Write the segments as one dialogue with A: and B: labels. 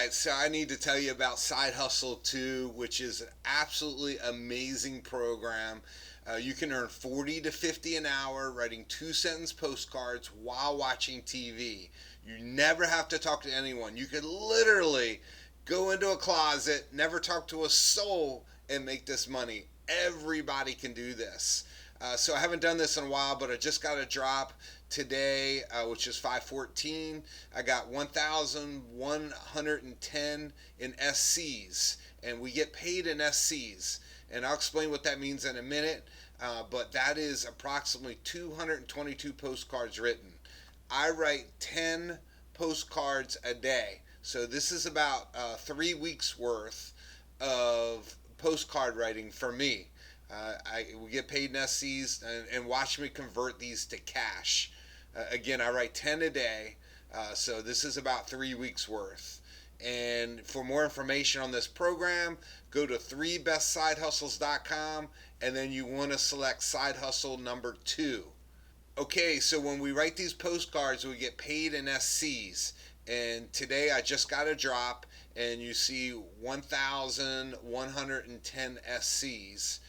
A: right, so I need to tell you about Side Hustle 2, which is an absolutely amazing program. You can earn 40 to 50 an hour writing two-sentence postcards while watching TV. You never have to talk to anyone. You could literally go into a closet, never talk to a soul, and make this money. Everybody can do this. So I haven't done this in a while, but I just got a drop today, which is 514. I got 1,110 in SCs, and we get paid in SCs. And I'll explain what that means in a minute, but that is approximately 222 postcards written. I write 10 postcards a day. So this is about 3 weeks worth of postcard writing for me. We get paid in SCs, and watch me convert these to cash. Again, I write 10 a day, so this is about 3 weeks worth. And for more information on this program, go to 3bestsidehustles.com, and then you want to select Side Hustle number 2. Okay, so when we write these postcards, we get paid in SCs. And today I just got a drop, and you see 1,110 SCs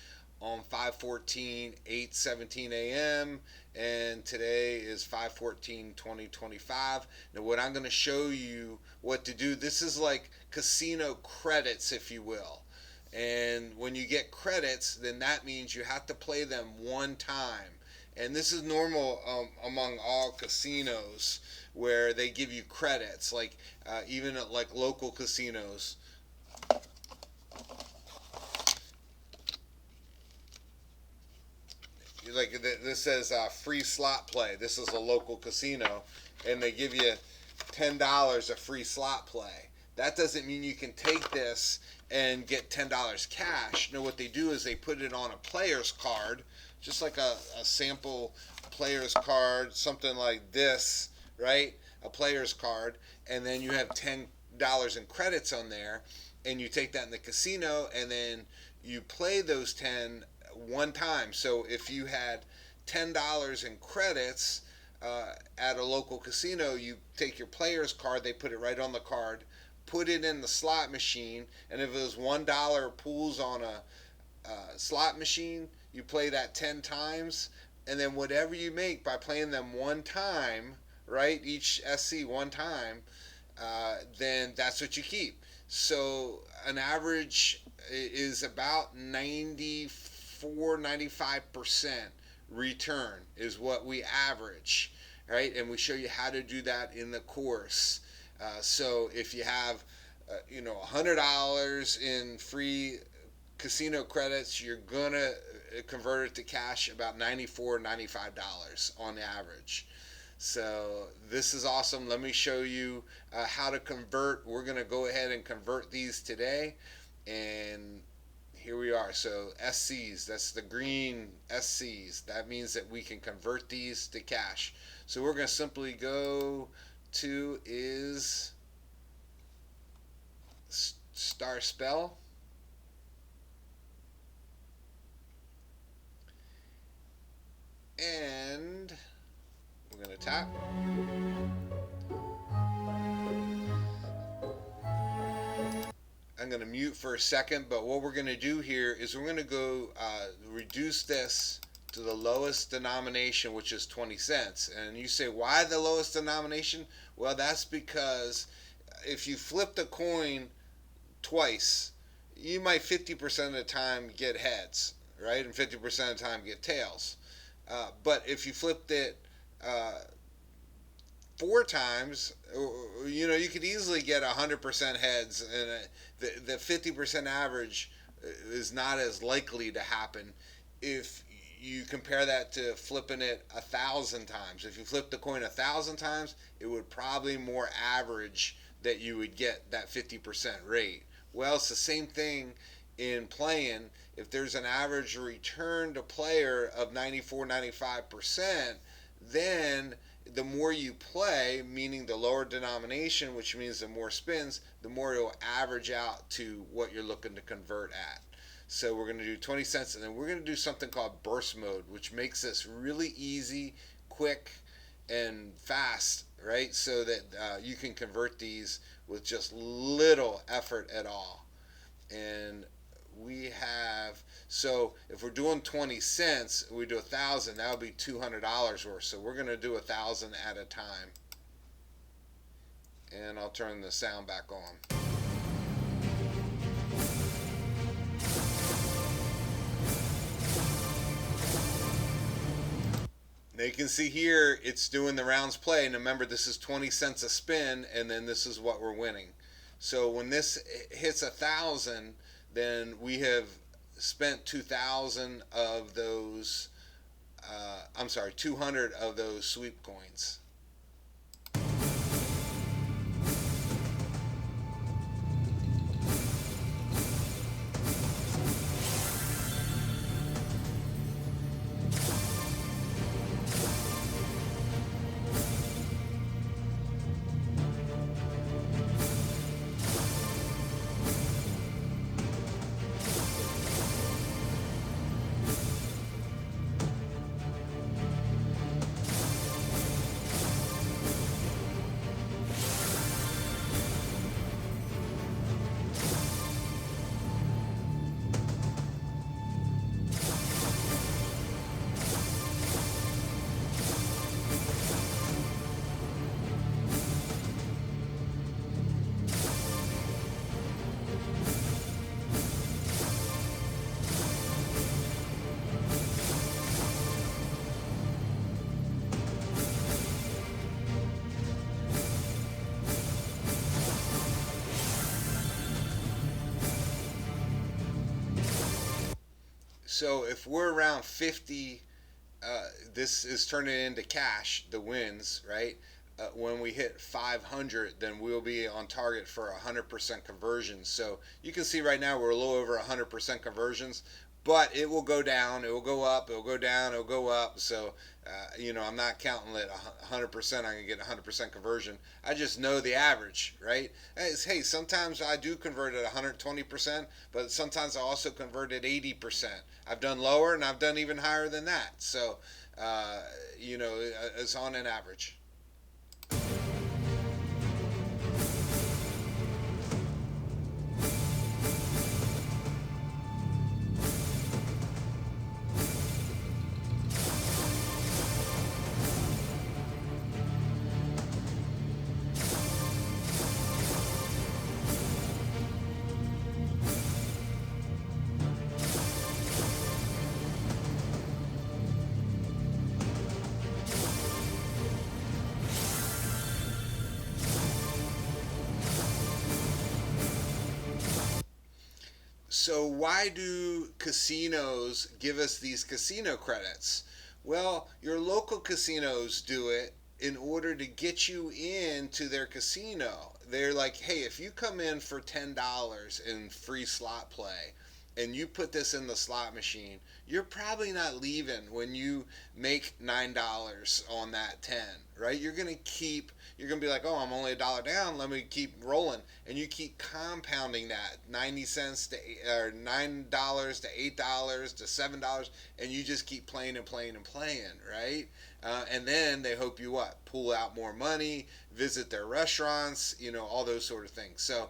A: on 5/14, 8:17 a.m. and today is 5/14/2025. Now what I'm going to show you what to do, this is like casino credits, if you will. And when you get credits, then that means you have to play them one time. And this is normal among all casinos, where they give you credits, like even at like local casinos. Like this says free slot play. This is a local casino, and they give you $10 of free slot play. That doesn't mean you can take this and get $10 cash. No, what they do is they put it on a player's card, just like a sample player's card, something like this, right? A player's card, and then you have $10 in credits on there, and you take that in the casino, and then you play those 10 one time. So if you had $10 in credits at a local casino, you take your player's card, they put it right on the card, put it in the slot machine, and if it was $1 pools on a slot machine, you play that 10 times, and then whatever you make by playing them one time, right, each SC one time, then that's what you keep. So an average is about 95% return is what we average, right? And we show you how to do that in the course. So if you have $100 in free casino credits, you're gonna convert it to cash about $94, $95 on average. So this is awesome. Let me show you how to convert. We're gonna go ahead and convert these today, and here we are. So SCs, that's the green SCs. That means that we can convert these to cash. So we're gonna simply go to is star spell, and we're going to tap. I'm going to mute for a second, but what we're going to do here is we're going to go reduce this to the lowest denomination, which is 20 cents. And you say, why the lowest denomination? Well, that's because if you flip the coin twice, you might 50% of the time get heads, right? And 50% of the time get tails. But if you flipped it 4 times, you could easily get 100% heads, and the 50% average is not as likely to happen if you compare that to flipping it 1,000 times. If you flip the coin 1,000 times, it would probably more average that you would get that 50% rate. Well, it's the same thing in playing. If there's an average return to player of 94, 95%, then the more you play, meaning the lower denomination, which means the more spins, the more it will average out to what you're looking to convert at. So we're going to do 20 cents, and then we're going to do something called burst mode, which makes this really easy, quick, and fast right? So that you can convert these with just little effort at all. And we have, so if we're doing 20 cents, we do 1,000, that would be $200 worth. So we're going to do 1,000 at a time. And I'll turn the sound back on. Now you can see here it's doing the rounds play, and remember this is 20 cents a spin, and then this is what we're winning. So when this hits 1,000, then we have spent 2,000 of those. 200 of those sweep coins. So if we're around 50, this is turning into cash, the wins, right? When we hit 500, then we'll be on target for 100% conversions. So you can see right now we're a little over 100% conversions, but it will go down, it will go up, it will go down, it will go up. So, I'm not counting it 100%. I'm going to get 100% conversion. I just know the average, right? Hey, sometimes I do convert at 120%, but sometimes I also convert at 80%. I've done lower and I've done even higher than that. So, it's on an average. So why do casinos give us these casino credits? Well, your local casinos do it in order to get you into their casino. They're like, hey, if you come in for $10 in free slot play and you put this in the slot machine, you're probably not leaving when you make $9 on that 10, right? You're gonna be like, oh, I'm only $1 down, let me keep rolling. And you keep compounding that 90 cents to or $9 to $8 to $7, and you just keep playing and playing and playing, right? And then they hope you what? Pull out more money, visit their restaurants, all those sort of things. So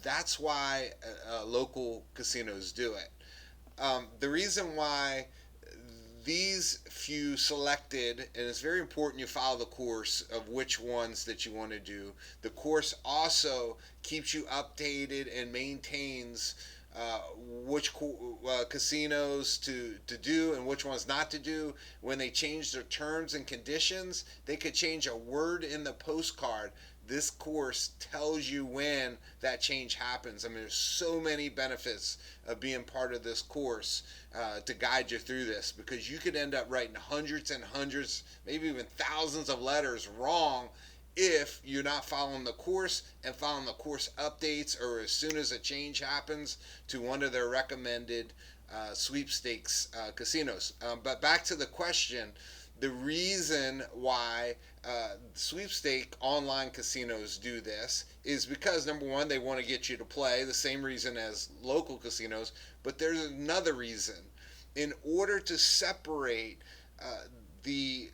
A: that's why local casinos do it. The reason why these few selected, and it's very important you follow the course of which ones that you want to do. The course also keeps you updated and maintains which casinos to do and which ones not to do. When they change their terms and conditions, they could change a word in the postcard. This course tells you when that change happens. I mean, there's so many benefits of being part of this course to guide you through this, because you could end up writing hundreds and hundreds, maybe even thousands of letters wrong if you're not following the course and following the course updates, or as soon as a change happens to one of their recommended sweepstakes casinos. But back to the question, the reason why sweepstake online casinos do this is because, number one, they want to get you to play, the same reason as local casinos. But there's another reason. In order to separate the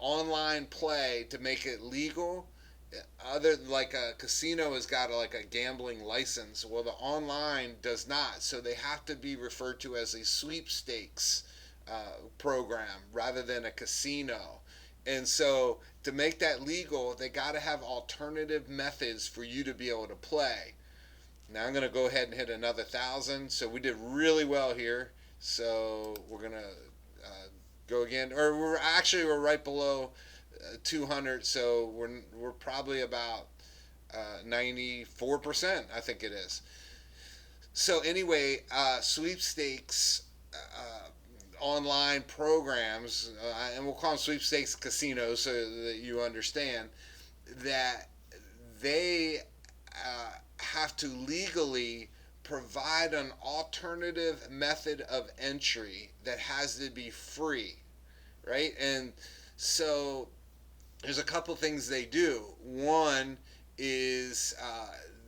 A: online play to make it legal. Other like a casino has got like a gambling license. Well, the online does not, so they have to be referred to as a sweepstakes program rather than a casino. And so to make that legal, they got to have alternative methods for you to be able to play. Now I'm going to go ahead and hit another 1,000. So we did really well here. So we're going to go again, or we're right below 200. So we're probably about 94%. I think it is. So anyway, sweepstakes online programs, and we'll call them sweepstakes casinos so that you understand that they have to legally provide an alternative method of entry that has to be free, right? And so there's a couple things they do. One is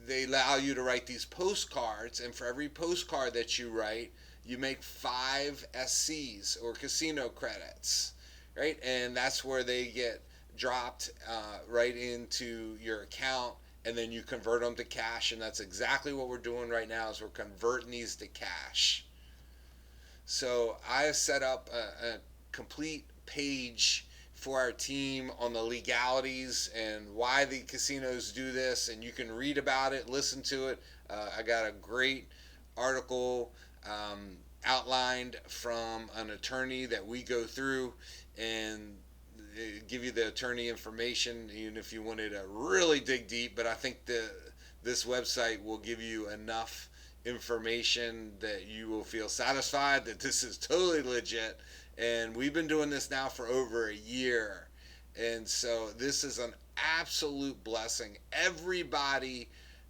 A: they allow you to write these postcards, and for every postcard that you write, you make 5 SCs or casino credits, right? And that's where they get dropped right into your account, and then you convert them to cash. And that's exactly what we're doing right now, is we're converting these to cash. So I have set up a complete page for our team on the legalities and why the casinos do this, and you can read about it, listen to it. I got a great article outlined from an attorney that we go through and give you the attorney information, even if you wanted to really dig deep. But I think this website will give you enough information that you will feel satisfied that this is totally legit. And we've been doing this now for over a year, and so this is an absolute blessing. Everybody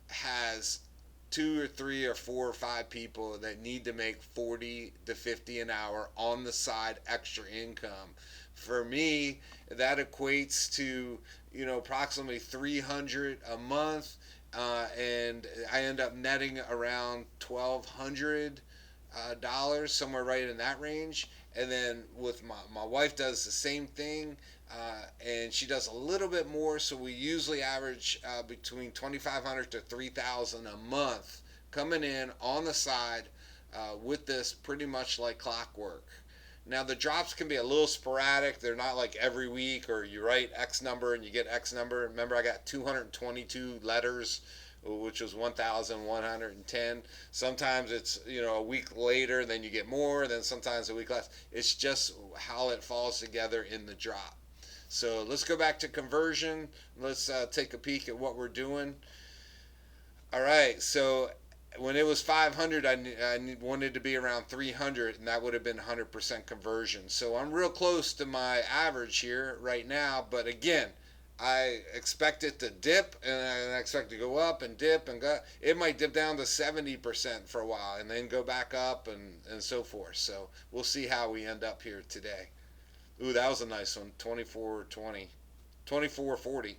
A: has 2 or 3 or 4 or 5 people that need to make 40 to 50 an hour on the side, extra income. For me, that equates to approximately 300 a month, and I end up netting around $1,200, somewhere right in that range. And then with my wife does the same thing, and she does a little bit more, so we usually average between $2,500 to $3,000 a month coming in on the side with this, pretty much like clockwork. Now the drops can be a little sporadic. They're not like every week, or you write X number and you get X number. Remember, I got 222 letters, which was 1,110. Sometimes it's a week later, then you get more, then sometimes a week less. It's just how it falls together in the drop. So let's go back to conversion. Let's take a peek at what we're doing. All right, so when it was 500, I wanted to be around 300, and that would have been 100% conversion. So I'm real close to my average here right now, but again, I expect it to dip, and I expect it to go up and dip and go. It might dip down to 70% for a while and then go back up and so forth. So we'll see how we end up here today. Ooh, that was a nice one. 24.20, 24.40.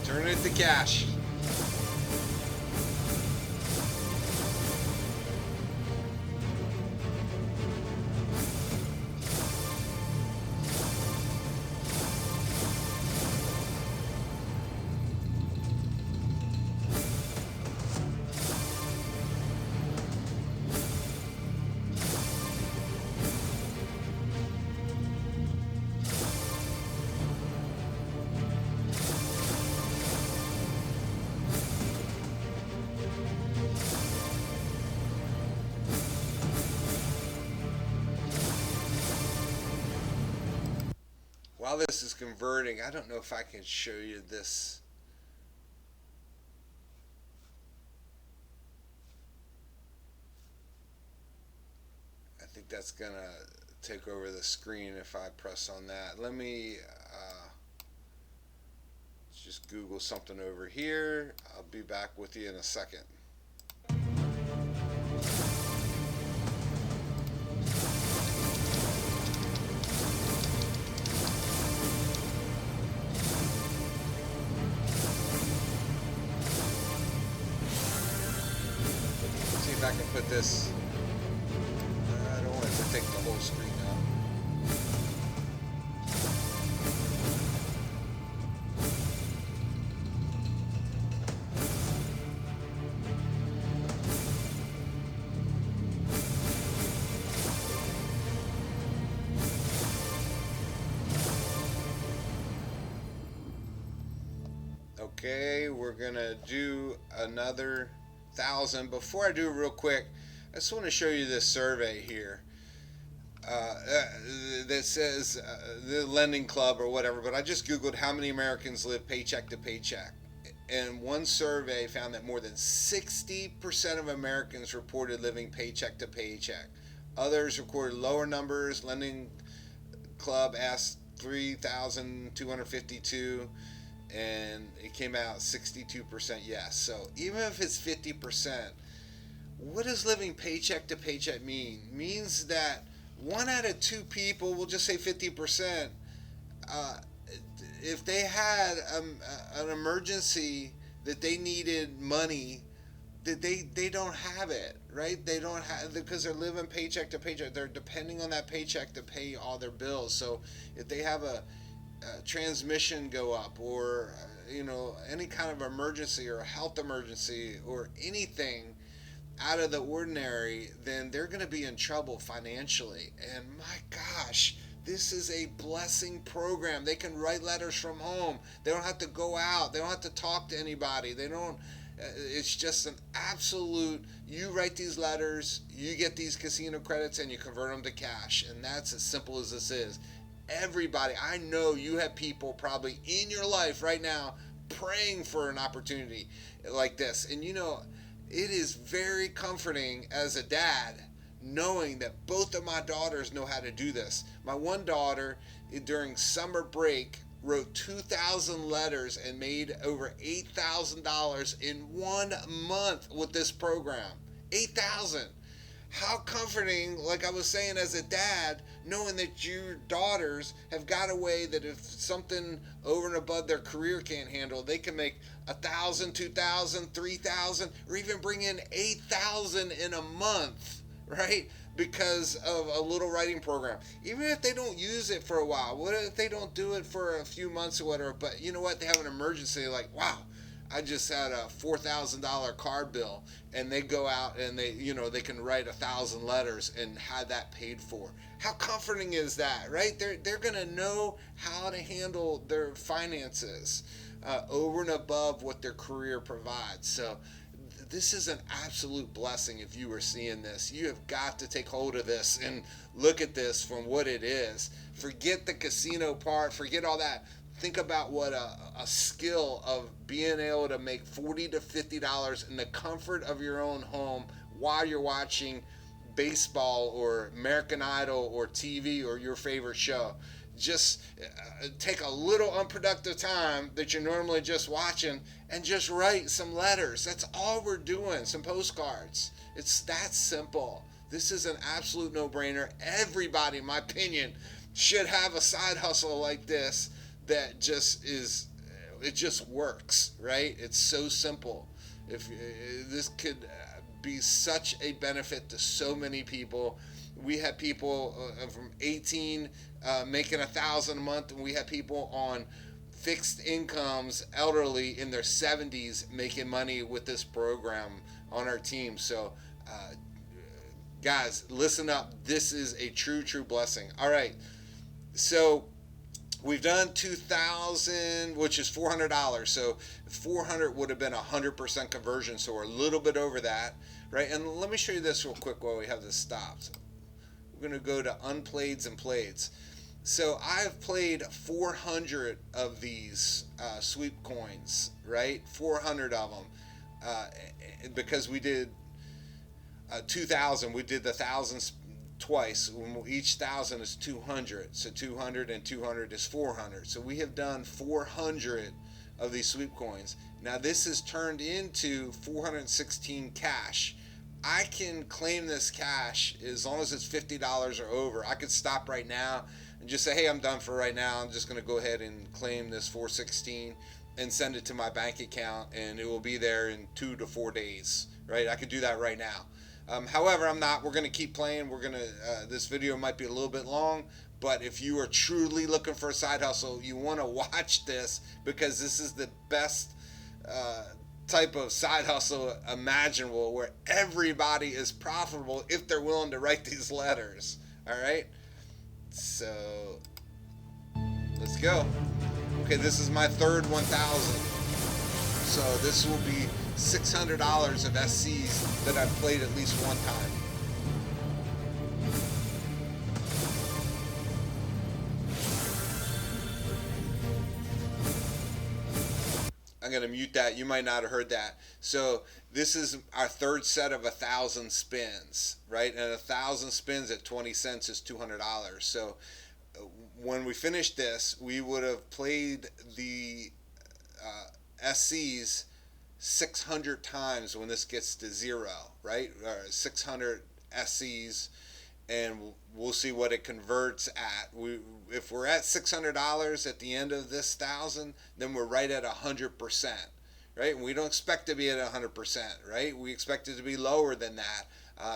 A: Turn it to cash. While this is converting, I don't know if I can show you this. I think that's gonna take over the screen if I press on that. Let me just Google something over here. I'll be back with you in a second. I can put this. I don't want it to take the whole screen out. Okay, we're gonna do another 1,000. Before I do real quick, I just want to show you this survey here that says the Lending Club or whatever, but I just Googled how many Americans live paycheck to paycheck. And one survey found that more than 60% of Americans reported living paycheck to paycheck. Others recorded lower numbers. Lending Club asked 3,252, and it came out 62% yes. So even if it's 50%, what does living paycheck to paycheck mean? It means that 1 out of 2 people, we'll just say 50%, if they had an emergency that they needed money, that they don't have it, right? They don't have, because they're living paycheck to paycheck. They're depending on that paycheck to pay all their bills. So if they have a transmission go up, or any kind of emergency or a health emergency or anything out of the ordinary, then they're going to be in trouble financially. And my gosh, this is a blessing program. They can write letters from home. They don't have to go out. They don't have to talk to anybody. They don't. It's just an absolute, you write these letters, you get these casino credits, and you convert them to cash. And that's as simple as this is. Everybody, I know you have people probably in your life right now praying for an opportunity like this. And it is very comforting as a dad knowing that both of my daughters know how to do this. My one daughter, during summer break, wrote 2,000 letters and made over $8,000 in 1 month with this program. 8,000. How comforting, like I was saying, as a dad, knowing that your daughters have got a way that if something over and above their career can't handle, they can make 1,000, 2,000, 3,000, or even bring in 8,000 in a month, right? Because of a little writing program. Even if they don't use it for a while, what if they don't do it for a few months or whatever, but you know what, they have an emergency, like, wow, I just had a $4,000 car bill, and they go out and they can write 1,000 letters and have that paid for. How comforting is that, right? They're gonna know how to handle their finances over and above what their career provides. So this is an absolute blessing. If you are seeing this, you have got to take hold of this and look at this from what it is. Forget the casino part, forget all that. Think about what a skill of being able to make $40 to $50 in the comfort of your own home while you're watching baseball or American Idol or TV or your favorite show. Just take a little unproductive time that you're normally just watching and just write some letters. That's all we're doing, some postcards. It's that simple. This is an absolute no-brainer. Everybody, in my opinion, should have a side hustle like this that just is, it just works, right? It's so simple. If this could be such a benefit to so many people. We have people from 18 making 1,000 a month, and we have people on fixed incomes, elderly in their 70s, making money with this program on our team. So guys, listen up. This is a true blessing. All right, so we've done 2,000, which is $400. So 400 would have been 100% conversion. So we're a little bit over that, right? And let me show you this real quick while we have this stopped. We're going to go to unplayeds and playeds. So I've played 400 of these sweep coins, right? 400 of them, because we did 2,000. We did the thousands twice. Each 1,000 is 200. So 200 and 200 is 400. So we have done 400 of these sweep coins. Now this is turned into 416 cash. I can claim this cash as long as it's $50 or over. I could stop right now and just say, hey, I'm done for right now. I'm just going to go ahead and claim this 416 and send it to my bank account, and it will be there in 2 to 4 days, right? I could do that right now. However, I'm not. We're going to keep playing. This video might be a little bit long, but if you are truly looking for a side hustle, you want to watch this, because this is the best type of side hustle imaginable, where everybody is profitable if they're willing to write these letters. All right. So let's go. Okay, this is my third 1,000. So this will be $600 of SCs that I've played at least one time. I'm gonna mute that. You might not have heard that. So this is our third set of 1,000 spins, right? And 1,000 spins at 20 cents is $200. So when we finish this, we would have played the SCs 600 times when this gets to zero, right? 600 SCs, and we'll see what it converts at. If we're at $600 at the end of this 1,000, then we're right at 100%, right? And we don't expect to be at 100%, right? We expect it to be lower than that.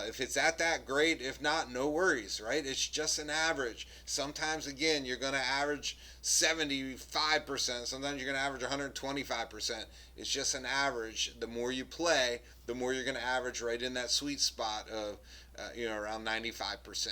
A: If it's at that, great. If not, no worries, right? It's just an average. Sometimes, again, you're going to average 75%. Sometimes you're going to average 125%. It's just an average. The more you play, the more you're going to average right in that sweet spot of, around 95%.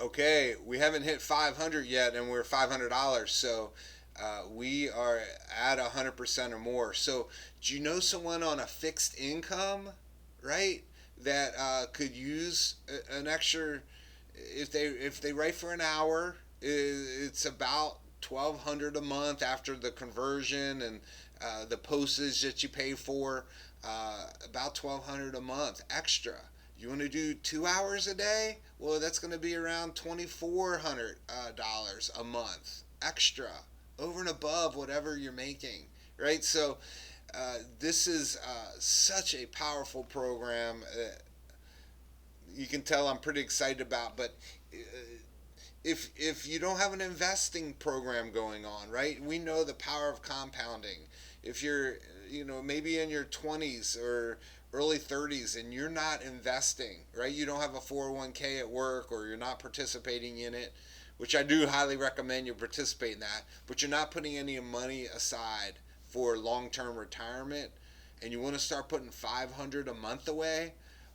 A: Okay, we haven't hit 500 yet, and we're $500. So we are at 100% or more. So do you know someone on a fixed income, right, that could use an extra? If they write for an hour, it's about $1,200 a month after the conversion and the postage that you pay for. About $1,200 a month extra. You want to do 2 hours a day? Well, that's going to be around $2,400 a month extra, over and above whatever you're making, right? So this is such a powerful program. You can tell I'm pretty excited about. But if you don't have an investing program going on, right? We know the power of compounding. If you're maybe in your 20s or early 30s and you're not investing, right? You don't have a 401k at work, or you're not participating in it, which I do highly recommend you participate in that, but you're not putting any money aside for long-term retirement, and you want to start putting $500 a month away.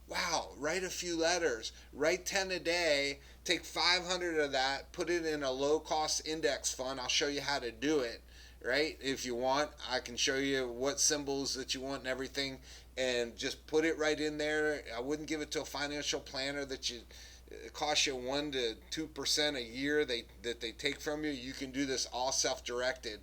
A: Wow, write a few letters, write 10 a day, take 500 of that, put it in a low-cost index fund. I'll show you how to do it, right? If you want, I can show you what symbols that you want and everything, and just put it right in there. I wouldn't give it to a financial planner it costs you 1 to 2% a year that they take from you. You can do this all self-directed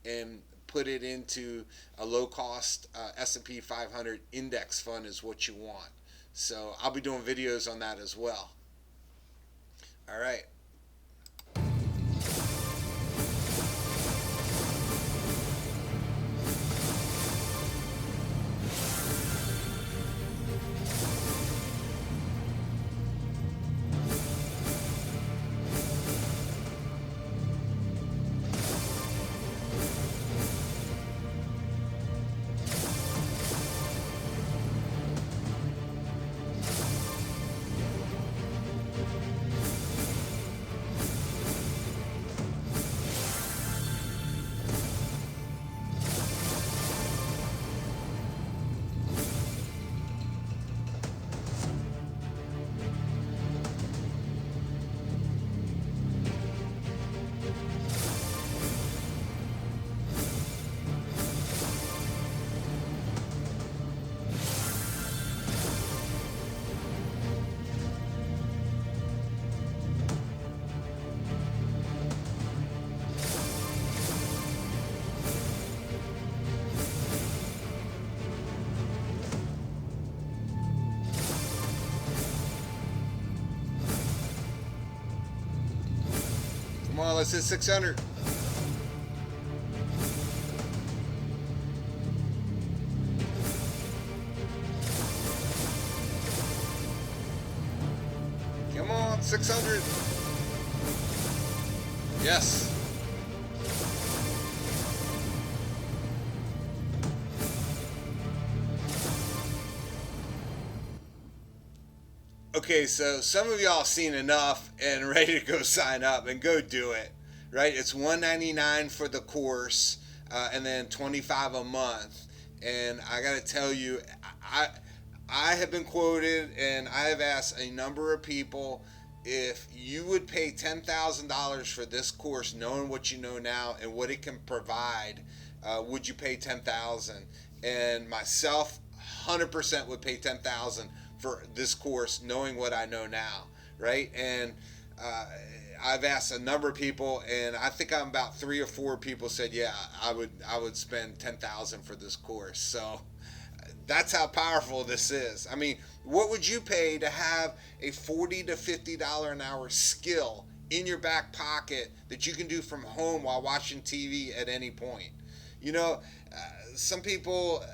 A: and put it into a low-cost S&P 500 index fund is what you want. So I'll be doing videos on that as well. All right. on, let's hit 600. Come on, 600. Yes. Okay, so some of y'all seen enough and ready to go sign up and go do it, right? It's $199 for the course, and then $25 a month. And I got to tell you, I I have been quoted, and I have asked a number of people if you would pay $10,000 for this course, knowing what you know now and what it can provide. Would you pay 10,000? And myself, 100% would pay 10,000 for this course, knowing what I know now, right? And I've asked a number of people, and I think I'm about 3 or 4 people said, yeah, I would spend 10,000 for this course. So that's how powerful this is. I mean, what would you pay to have a $40 to $50 an hour skill in your back pocket that you can do from home while watching TV at any point? You know, some people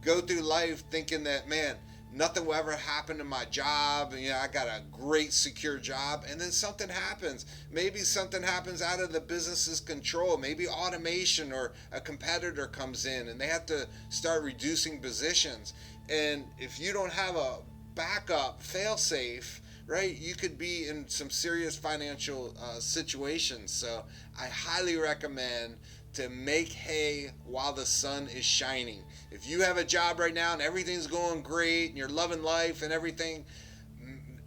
A: go through life thinking that, man, nothing will ever happen to my job. You know, I got a great secure job, and then something happens. Maybe something happens out of the business's control. Maybe automation or a competitor comes in and they have to start reducing positions. And if you don't have a backup, fail-safe, right, you could be in some serious financial situations. So I highly recommend to make hay while the sun is shining. If you have a job right now and everything's going great and you're loving life and everything,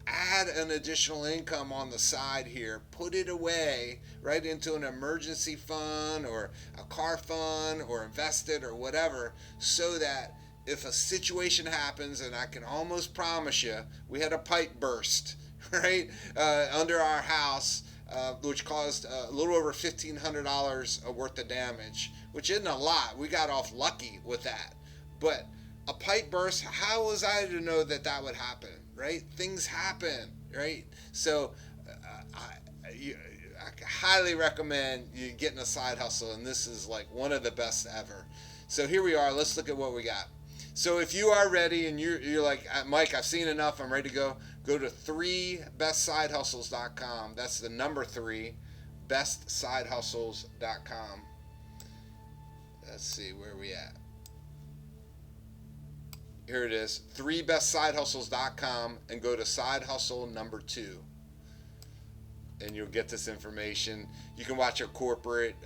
A: add an additional income on the side here. Put it away right into an emergency fund or a car fund, or invest it or whatever, so that if a situation happens, and I can almost promise you, we had a pipe burst, right, under our house, which caused a little over $1,500 worth of damage, which isn't a lot. We got off lucky with that. But a pipe burst, how was I to know that that would happen, right? Things happen, right? So I highly recommend you getting a side hustle, and this is like one of the best ever. So here we are. Let's look at what we got. So if you are ready and you're like, Mike, I've seen enough, I'm ready to go to 3bestsidehustles.com. That's the number 3, bestsidehustles.com. Let's see, where are we at? Here it is, 3bestsidehustles.com, and go to side hustle number 2. And you'll get this information. You can watch a corporate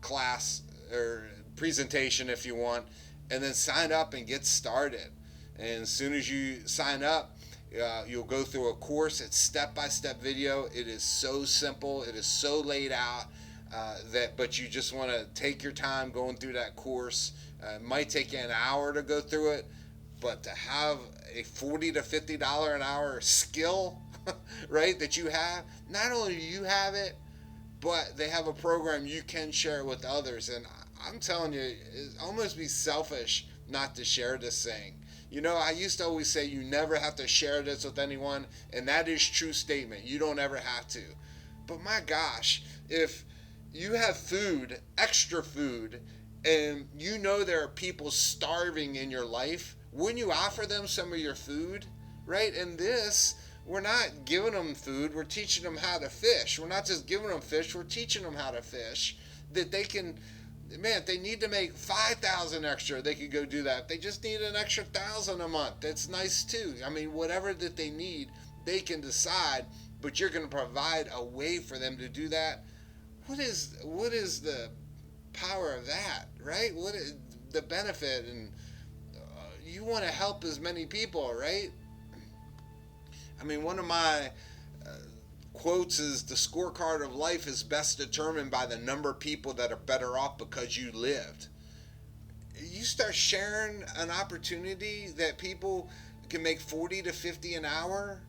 A: class or presentation if you want, and then sign up and get started. And as soon as you sign up, you'll go through a course. It's step-by-step video. It is so simple. It is so laid out but you just want to take your time going through that course. It might take you an hour to go through it, but to have a $40 to $50 an hour skill, right, that you have, not only do you have it, but they have a program you can share with others. And I'm telling you, it almost be selfish not to share this thing. You know, I used to always say you never have to share this with anyone, and that is true statement. You don't ever have to. But my gosh, if you have food, extra food, and you know there are people starving in your life, wouldn't you offer them some of your food, right? And this, we're not giving them food, we're teaching them how to fish. We're not just giving them fish, we're teaching them how to fish, that they can, man, if they need to make 5,000 extra, they could go do that. If they just need an extra 1,000 a month, that's nice too. I mean, whatever that they need, they can decide, but you're going to provide a way for them to do that. What is the power of that, right? What is the benefit? And you want to help as many people, right? I mean, one of my quotes is, the scorecard of life is best determined by the number of people that are better off because you lived. You start sharing an opportunity that people can make 40 to 50 an hour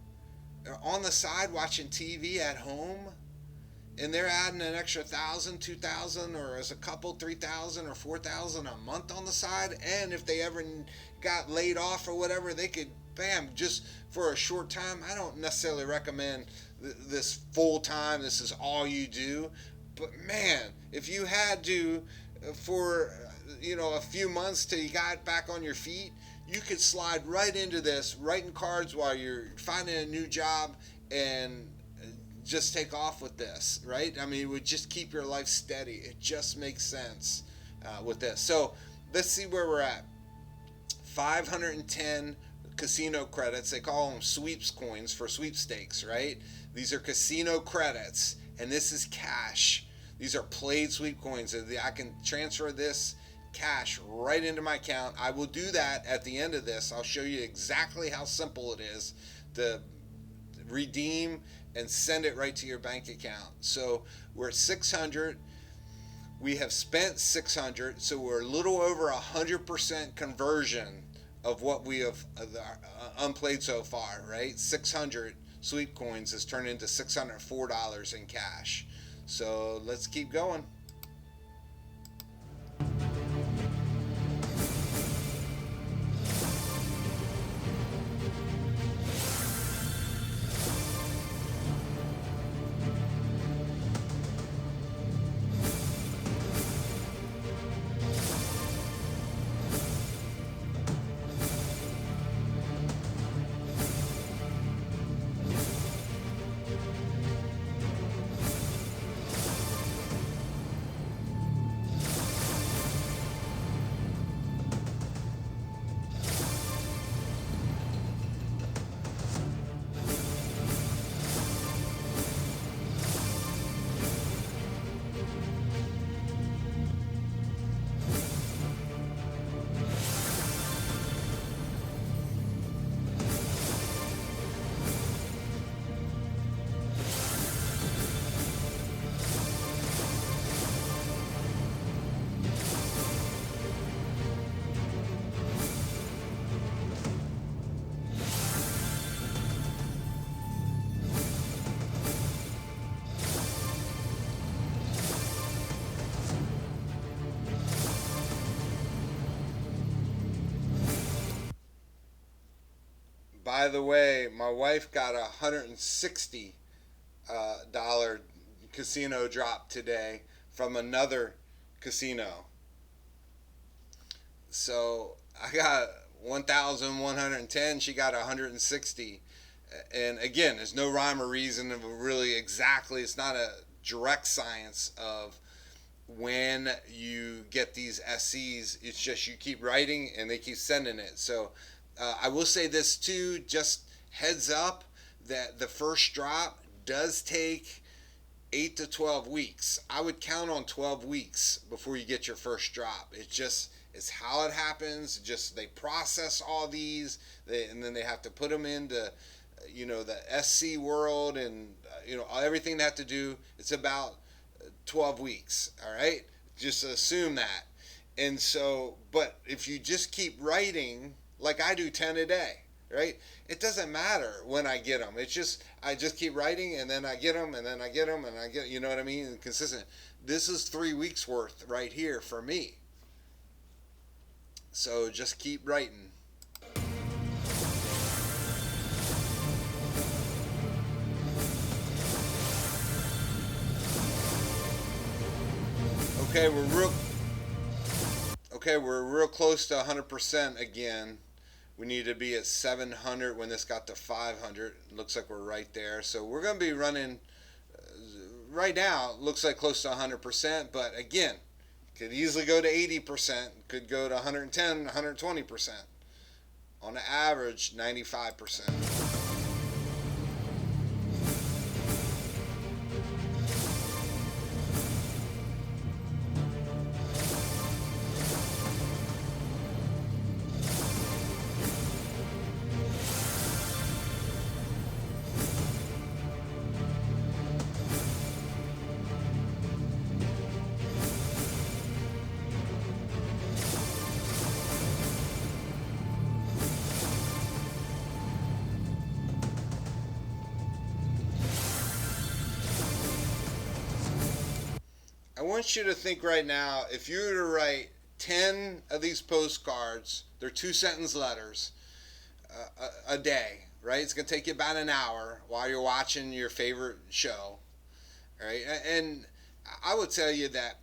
A: on the side watching TV at home, and they're adding an extra 1,000, 2,000, or as a couple 3,000 or 4,000 a month on the side. And if they ever got laid off or whatever, they could, bam, just for a short time. I don't necessarily recommend this full time. This is all you do. But man, if you had to for a few months till you got back on your feet, you could slide right into this, writing cards while you're finding a new job, and just take off with this, right? I mean, it would just keep your life steady. It just makes sense with this. So let's see where we're at. 510 casino credits. They call them sweeps coins for sweepstakes, right? These are casino credits, and this is cash. These are played sweep coins. I can transfer this cash right into my account. I will do that at the end of this. I'll show you exactly how simple it is to redeem and send it right to your bank account. So we're at 600. We have spent 600, so we're a little over 100% conversion of what we have unplayed so far, right? 600 sweep coins has turned into $604 in cash. So let's keep going. By the way, my wife got a $160 casino drop today from another casino. So I got 1,110. She got 160. And again, there's no rhyme or reason of really exactly. It's not a direct science of when you get these SCs. It's just you keep writing and they keep sending it. So I will say this too, just heads up that the first drop does take 8 to 12 weeks. I would count on 12 weeks before you get your first drop. It's how it happens. Just they process all these, and then they have to put them into the SC world, and everything they have to do. It's about 12 weeks. All right, just assume that. And so, but if you just keep writing, like I do 10 a day, right? It doesn't matter when I get them. It's just, I just keep writing, and then I get them, and then I get them, and I get, you know what I mean? Consistent. This is 3 weeks worth right here for me. So just keep writing. Okay, we're real close to 100% again. We need to be at 700 when this got to 500. Looks like we're right there. So we're going to be running, right now, looks like close to 100%. But again, could easily go to 80%. Could go to 110, 120%. On the average, 95%. I want you to think right now, if you were to write 10 of these postcards, they're 2-sentence letters, a day, right? It's going to take you about an hour while you're watching your favorite show, right? And I would tell you that,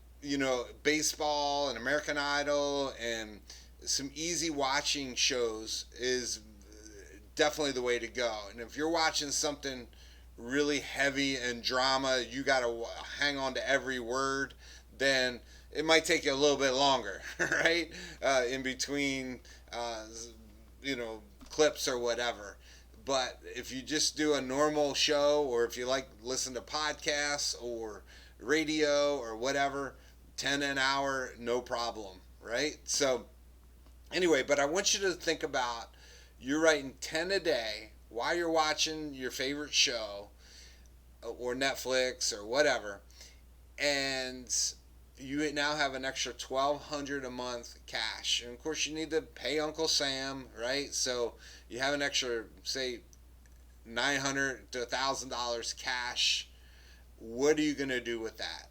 A: baseball and American Idol and some easy watching shows is definitely the way to go. And if you're watching something really heavy and drama, you got to hang on to every word, then it might take you a little bit longer, right? In between, you know, clips or whatever. But if you just do a normal show, or if you like listen to podcasts or radio or whatever, 10 an hour, no problem, right? So anyway, but I want you to think about you're writing 10 a day while you're watching your favorite show or Netflix or whatever, and you now have an extra 1,200 a month cash. And of course, you need to pay Uncle Sam, right? So you have an extra, say, $900 to $1,000 cash. What are you going to do with that,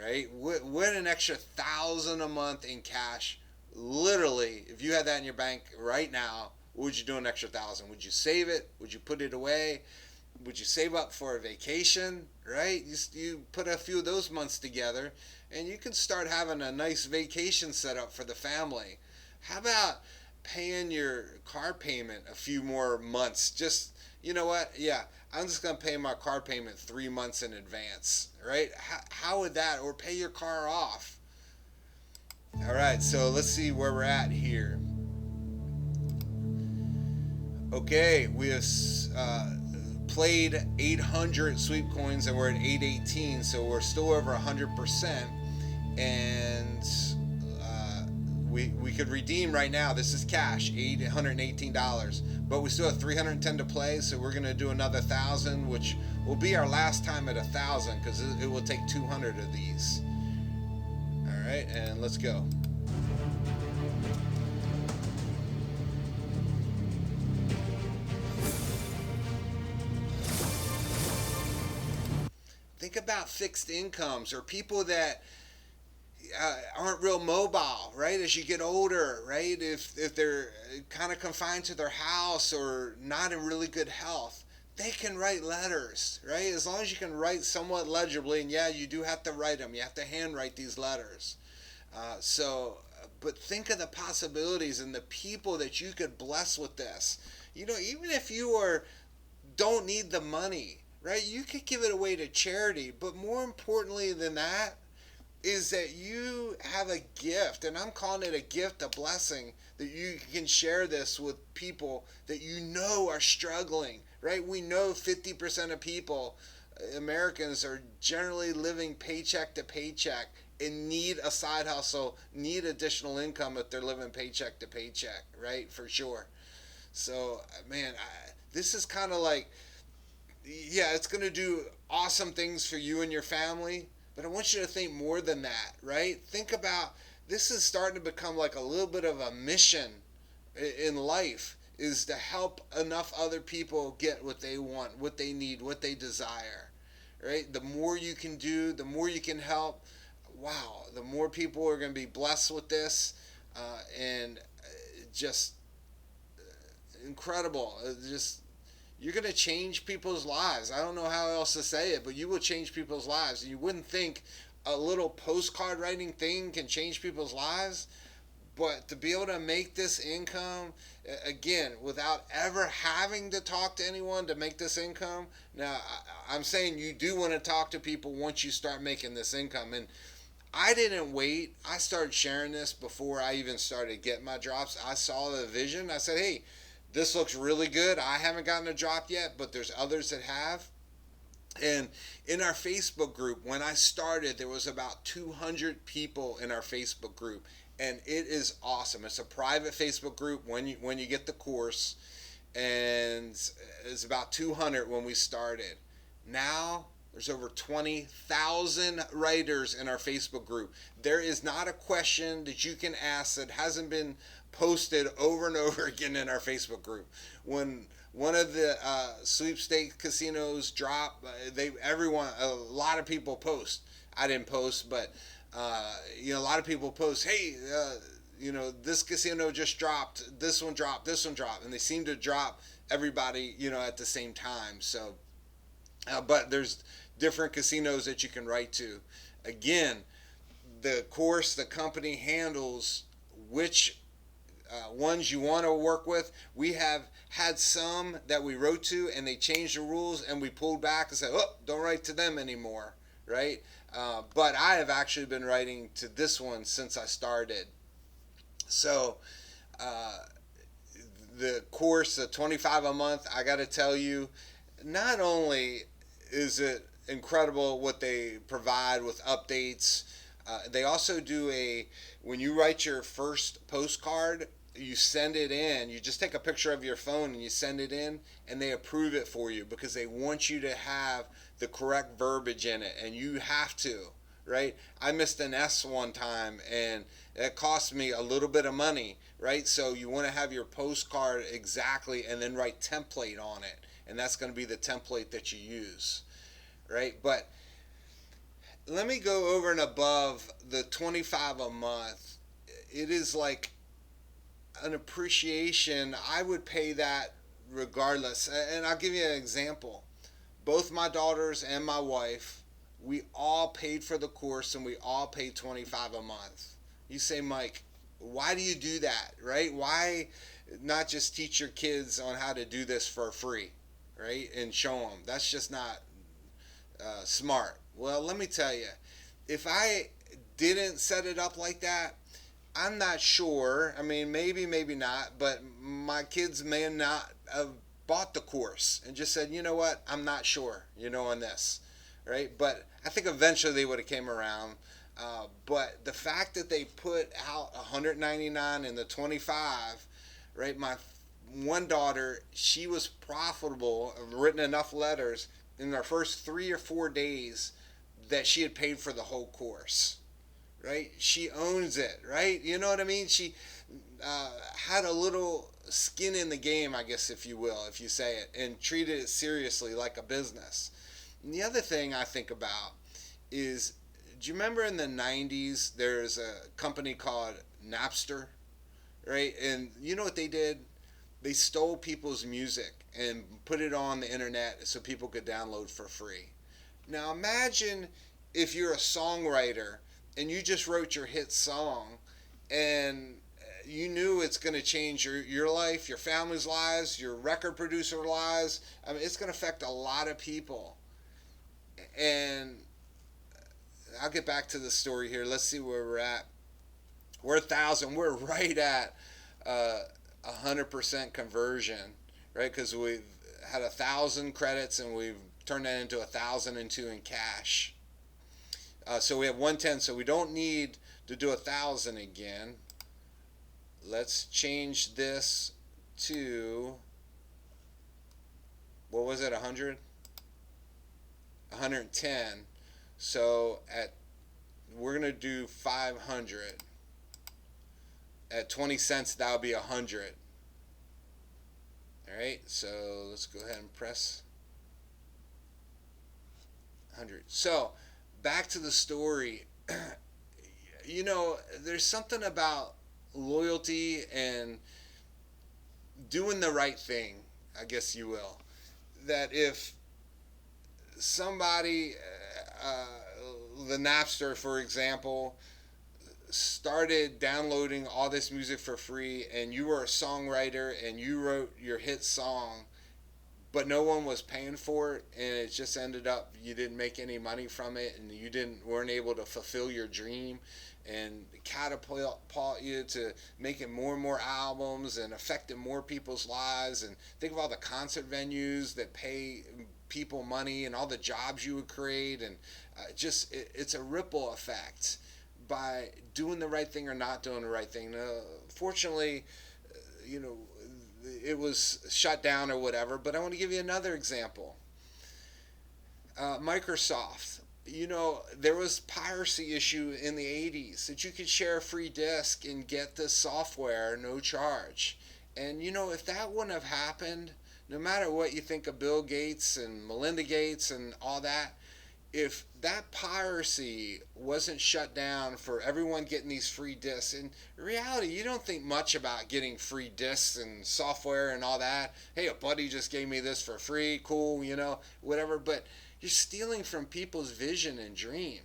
A: right? What an extra 1,000 a month in cash. Literally, if you had that in your bank right now, what would you do an extra 1,000? Would you save it? Would you put it away? Would you save up for a vacation, right? You put a few of those months together, and you can start having a nice vacation set up for the family. How about paying your car payment a few more months? Just, you know what? Yeah, I'm just going to pay my car payment 3 months in advance, right? How would that, or pay your car off? All right, so let's see where we're at here. Okay, we have played 800 sweep coins and we're at 818, so we're still over 100%. And we could redeem right now. This is cash, $818, but we still have 310 to play, so we're gonna do another 1,000, which will be our last time at 1,000 because it will take 200 of these. All right, and let's go. Think about fixed incomes or people that aren't real mobile, right? As you get older, right? If they're kind of confined to their house or not in really good health, they can write letters, right? As long as you can write somewhat legibly, and yeah, you do have to write them. You have to handwrite these letters. But think of the possibilities and the people that you could bless with this. You know, even if don't need the money, right? You could give it away to charity, but more importantly than that is that you have a gift, and I'm calling it a gift, a blessing, that you can share this with people that you know are struggling, right? We know 50% of people, Americans, are generally living paycheck to paycheck and need a side hustle, need additional income if they're living paycheck to paycheck, right? For sure. So, man, this is kind of like, yeah, it's going to do awesome things for you and your family, but I want you to think more than that, right? Think about, this is starting to become like a little bit of a mission in life, is to help enough other people get what they want, what they need, what they desire, right? The more you can do, the more you can help, wow, the more people are going to be blessed with this, and just incredible. Just, you're going to change people's lives. I don't know how else to say it, but you will change people's lives. You wouldn't think a little postcard writing thing can change people's lives, but to be able to make this income, again, without ever having to talk to anyone to make this income. Now, I'm saying you do want to talk to people once you start making this income. And I didn't wait. I started sharing this before I even started getting my drops. I saw the vision. I said, hey, this looks really good. I haven't gotten a drop yet, but there's others that have. And in our Facebook group, when I started, there was about 200 people in our Facebook group, and it is awesome. It's a private Facebook group when you get the course, and it's about 200 when we started. Now there's over 20,000 writers in our Facebook group. There is not a question that you can ask that hasn't been posted over and over again in our Facebook group. When one of the sweepstakes casinos drop, a lot of people post. I didn't post, but a lot of people post, hey, this casino just dropped, this one dropped, this one dropped, and they seem to drop everybody, at the same time. So, but there's different casinos that you can write to. Again, the course, the company handles which ones you want to work with. We have had some that we wrote to and they changed the rules and we pulled back and said, oh, don't write to them anymore, right? But I have actually been writing to this one since I started. So uh, the course, the 25 a month, I got to tell you, not only is it incredible what they provide with updates, they also do when you write your first postcard, you send it in, you just take a picture of your phone and you send it in, and they approve it for you because they want you to have the correct verbiage in it, and you have to, right? I missed an S one time and it cost me a little bit of money, right? So you want to have your postcard exactly and then write template on it, and that's going to be the template that you use, right? But let me go over and above the 25 a month. It is like an appreciation. I would pay that regardless. And I'll give you an example. Both my daughters and my wife, we all paid for the course and we all paid 25 a month. You say, Mike, why do you do that, right? Why not just teach your kids on how to do this for free, right? And show them. That's just not smart. Well, let me tell you, if I didn't set it up like that, I'm not sure. I mean, maybe, maybe not, but my kids may not have bought the course and just said, you know what, I'm not sure, on this, right? But I think eventually they would have came around. But the fact that they put out 199 and the 25, right? My one daughter, she was profitable, written enough letters in our first 3 or 4 days that she had paid for the whole course, right? She owns it, right? You know what I mean? She had a little skin in the game, I guess, if you will, if you say it, and treated it seriously like a business. And the other thing I think about is, do you remember in the 90s, there's a company called Napster, right? And you know what they did? They stole people's music and put it on the internet so people could download for free. Now imagine if you're a songwriter and you just wrote your hit song and you knew it's going to change your life, your family's lives, your record producer lives. I mean, it's going to affect a lot of people. And I'll get back to the story here. Let's see where we're at. We're 1,000. We're right at 100% conversion, right? Because we've had 1,000 credits and we've turned that into 1,002 in cash. So we have 110. So we don't need to do 1,000 again. Let's change this to, what was it? 100? 110. So we're gonna do 500. At 20 cents, that'll be 100. All right. So let's go ahead and press 100. So back to the story. There's something about loyalty and doing the right thing, I guess you will. That if somebody, the Napster, for example, started downloading all this music for free and you were a songwriter and you wrote your hit song, but no one was paying for it and it just ended up you didn't make any money from it and you weren't able to fulfill your dream and catapult you to making more and more albums and affecting more people's lives. And think of all the concert venues that pay people money and all the jobs you would create, and it's a ripple effect by doing the right thing or not doing the right thing. Fortunately, it was shut down or whatever, but I want to give you another example. Microsoft. There was piracy issue in the 80s that you could share a free disk and get the software no charge. And if that wouldn't have happened, no matter what you think of Bill Gates and Melinda Gates and all that, if that piracy wasn't shut down for everyone getting these free discs, in reality, you don't think much about getting free discs and software and all that. Hey, a buddy just gave me this for free, cool, whatever. But you're stealing from people's vision and dream.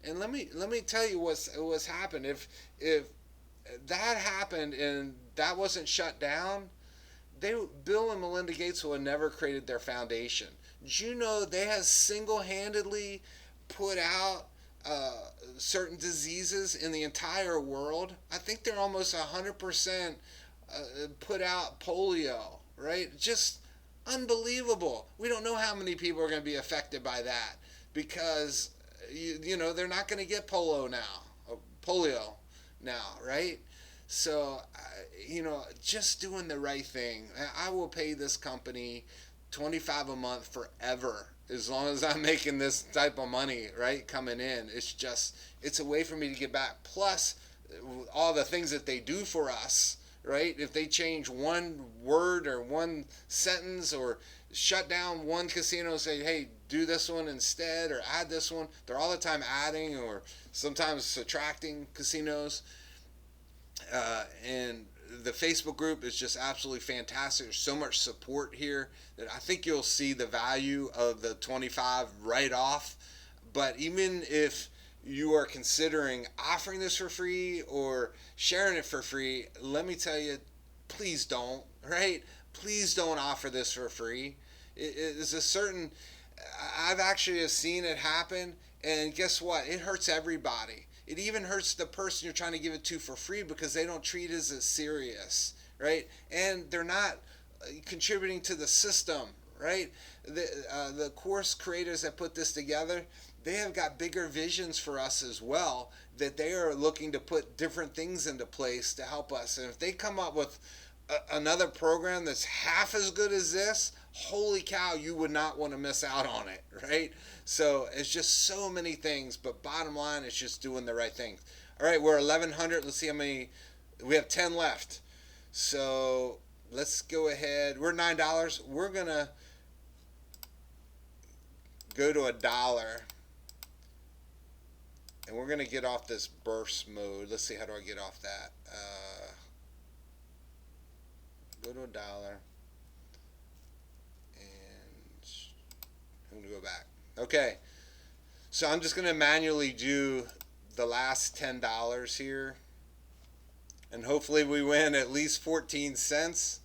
A: And let me tell you what's happened. If that happened and that wasn't shut down, Bill and Melinda Gates would have never created their foundation. Did you know they have single-handedly put out certain diseases in the entire world? I think they're almost 100% put out polio, right? Just unbelievable. We don't know how many people are going to be affected by that because they're not going to get polio now, right? So, just doing the right thing. I will pay this company $25 a month forever as long as I'm making this type of money, right, coming in. It's a way for me to get back. Plus, all the things that they do for us, right? If they change one word or one sentence or shut down one casino and say, hey, do this one instead or add this one. They're all the time adding or sometimes subtracting casinos. And the Facebook group is just absolutely fantastic. There's so much support here that I think you'll see the value of the 25 right off. But even if you are considering offering this for free or sharing it for free, let me tell you, please don't, right? Please don't offer this for free. It's a certain, I've actually seen it happen, and guess what? It hurts everybody. It even hurts the person you're trying to give it to for free because they don't treat it as serious, right? And they're not contributing to the system, right? The course creators that put this together, they have got bigger visions for us as well, that they are looking to put different things into place to help us. And if they come up with another program that's half as good as this, holy cow, you would not want to miss out on it, right? So it's just so many things, but bottom line is just doing the right things. All right, we're 1,100. Let's see how many. We have 10 left. So let's go ahead. We're $9. We're going to go to $1. And we're going to get off this burst mode. Let's see, how do I get off that? Go to $1. And I'm going to go back. Okay, so I'm just going to manually do the last $10 here, and hopefully we win at least 14 cents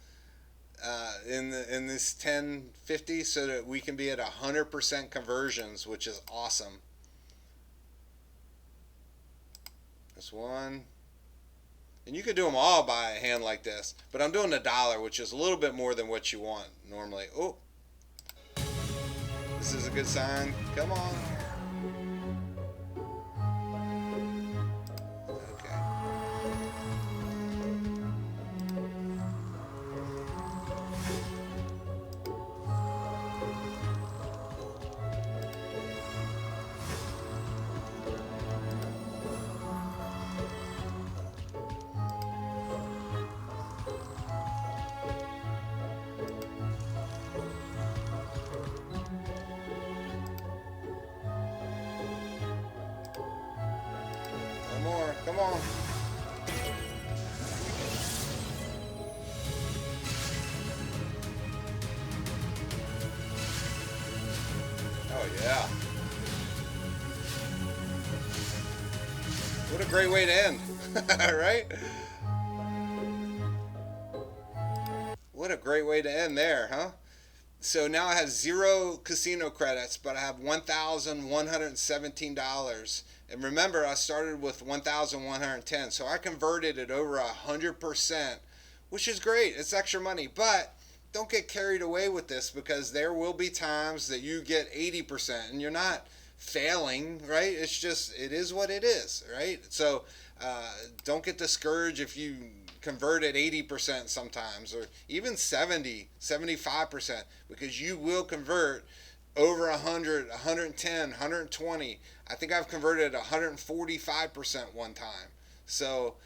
A: in this 1050 so that we can be at 100% conversions, which is awesome. This one, and you could do them all by hand like this, but I'm doing $1, which is a little bit more than what you want normally. Oh. This is a good sign. Come on. Okay. Come on. Oh, yeah. What a great way to end, right? What a great way to end there, huh? So now I have 0 casino credits, but I have $1,117. And remember, I started with 1,110, so I converted it over 100%, which is great. It's extra money, but don't get carried away with this because there will be times that you get 80%, and you're not failing, right? It's just, it is what it is, right? So don't get discouraged if you convert at 80% sometimes, or even 70, 75%, because you will convert over 100, 110, 120. I think I've converted 145% one time. So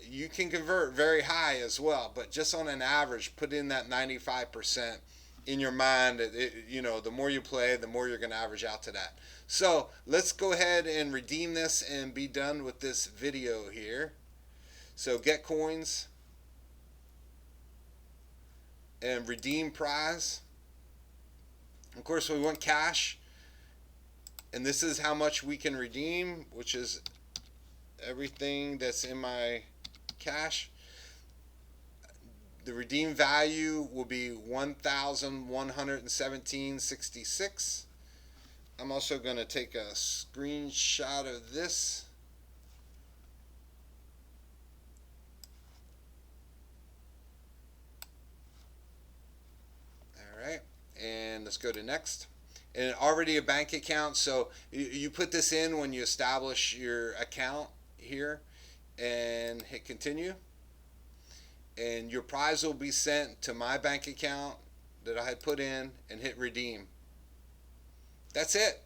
A: you can convert very high as well, but just on an average, put in that 95%. in your mind, the more you play, the more you're going to average out to that. So let's go ahead and redeem this and be done with this video here. So get coins and redeem prize. Of course, we want cash, and this is how much we can redeem, which is everything that's in my cash. The redeem value will be 1,117.66. I'm also going to take a screenshot of this. All right, and let's go to next. And already a bank account, so you put this in when you establish your account here, and hit continue. And your prize will be sent to my bank account that I had put in, and hit redeem. That's it.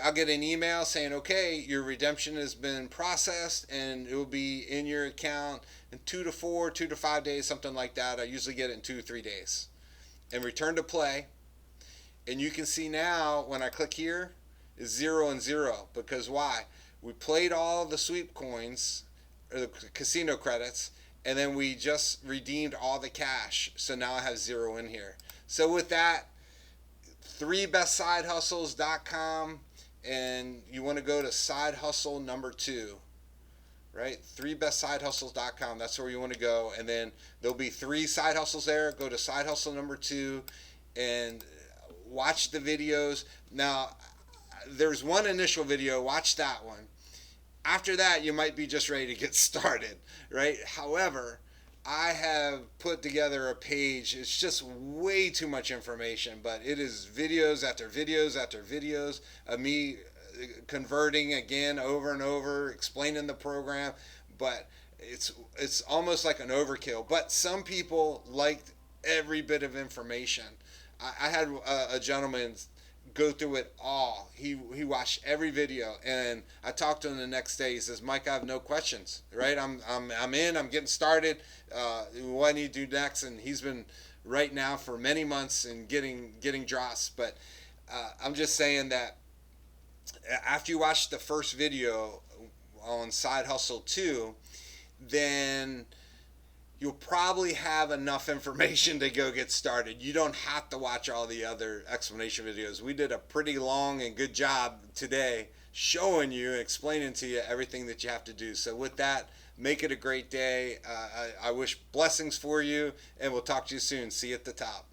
A: I'll get an email saying, okay, your redemption has been processed, and it will be in your account in 2 to 5 days, something like that. I usually get it in 2 to 3 days. And return to play. And you can see now when I click here, it's 0 and 0. Because why? We played all the sweep coins, or the casino credits, and then we just redeemed all the cash. So now I have 0 in here. So with that, 3bestsidehustles.com, and you want to go to side hustle number 2, right? 3bestsidehustles.com. That's where you want to go, and then there'll be 3 side hustles there. Go to side hustle number 2 and watch the videos. Now, there's one initial video. Watch that one. After that, you might be just ready to get started, right? However, I have put together a page. It's just way too much information, but it is videos after videos after videos of me converting again over and over, explaining the program. But it's almost like an overkill. But some people liked every bit of information. I had a gentleman go through it all. He watched every video, and I talked to him the next day. He says, "Mike, I have no questions. Right? I'm in. I'm getting started. What I need to do next?" And he's been right now for many months and getting dross. But I'm just saying that after you watch the first video on Side Hustle 2, then you'll probably have enough information to go get started. You don't have to watch all the other explanation videos. We did a pretty long and good job today showing you and explaining to you everything that you have to do. So with that, make it a great day. I wish blessings for you, and we'll talk to you soon. See you at the top.